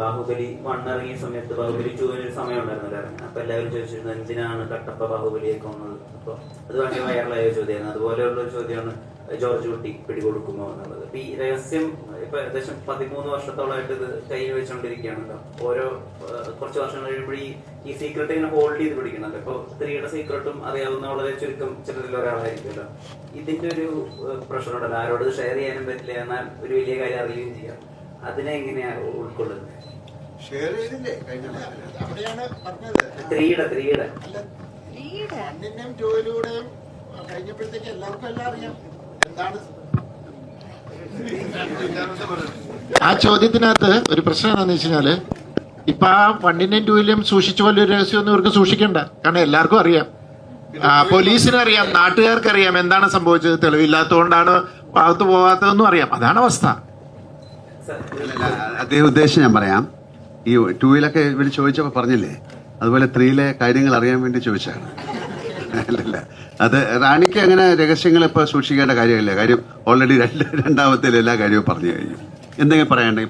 ബാഹുബലി 1 ഇറങ്ങിയ സമയത്ത് ബാഹുബലി 2 ഒരു സമയം ഉണ്ടായിരുന്നല്ലോ ഇറങ്ങി. അപ്പൊ എല്ലാവരും ചോദിച്ചിരുന്നു എന്തിനാണ് കട്ടപ്പ ബാഹുബലിയെ കൊന്നത്. അപ്പൊ അത് ഭയങ്കര വൈറലായ ചോദ്യമാണ്. അതുപോലെയുള്ള ഒരു ചോദ്യമാണ് ജോർജ് കുട്ടി പിടികൊടുക്കുമോ എന്നുള്ളത്. അപ്പൊ ഈ രഹസ്യം ഇപ്പൊ ഏകദേശം 13 വർഷത്തോളമായിട്ട് ഇത് കയ്യിൽ വെച്ചുകൊണ്ടിരിക്കുകയാണല്ലോ. ഓരോ കുറച്ച് വർഷം കഴിയുമ്പോൾ ഈ സീക്രട്ട് ഇങ്ങനെ ഹോൾഡ് ചെയ്ത് പിടിക്കണല്ലോ. ഇപ്പൊ സ്ത്രീയുടെ സീക്രട്ടും അറിയാവുന്ന വളരെ ചുരുക്കം ചിലരിൽ ഒരാളായിരിക്കുമല്ലോ. ഇതിന്റെ ഒരു പ്രശ്നമുണ്ടല്ലോ, ആരോട് ഷെയർ ചെയ്യാനും പറ്റില്ല, എന്നാൽ ഒരു വലിയ കാര്യം അറിയുകയും ചെയ്യാം. അതിനെ എങ്ങനെയാ ഉൾക്കൊള്ളുന്നത്? അവിടെയാണ് പറഞ്ഞത്. മണ്ണിന്റെയും ജോലിയുടെയും കഴിഞ്ഞപ്പോഴത്തേക്ക് എല്ലാവർക്കും എല്ലാം അറിയാം എന്താണ്. ആ ചോദ്യത്തിനകത്ത് ഒരു പ്രശ്നം എന്താണെന്ന് വെച്ച് കഴിഞ്ഞാല് ഇപ്പൊ ആ 1-ന്റെയും 2-ന്റെയും സൂക്ഷിച്ച പോലെ ഒരു രഹസ്യമൊന്നും ഇവർക്ക് സൂക്ഷിക്കണ്ട. കാരണം എല്ലാവർക്കും അറിയാം, പോലീസിനറിയാം, നാട്ടുകാർക്കറിയാം എന്താണ് സംഭവിച്ചത്. തെളിവില്ലാത്തതുകൊണ്ടാണ് ഭാഗത്ത് പോകാത്തതെന്നും അറിയാം. അതാണ് അവസ്ഥ. അദ്ദേഹം ഉദ്ദേശിച്ച് ഞാൻ പറയാം. ഈ 2-ലൊക്കെ ഇവർ ചോദിച്ചപ്പോൾ പറഞ്ഞില്ലേ, അതുപോലെ 3-ലെ കാര്യങ്ങൾ അറിയാൻ വേണ്ടി ചോദിച്ചാണ്. അല്ലല്ല, അത് റാണിക്ക് അങ്ങനെ രഹസ്യങ്ങൾ ഇപ്പോൾ സൂക്ഷിക്കേണ്ട കാര്യമില്ല. കാര്യം ഓൾറെഡി രണ്ടാമത്തേൽ എല്ലാ കാര്യവും പറഞ്ഞു കഴിഞ്ഞു. എന്തെങ്കിലും പറയണ്ടേ?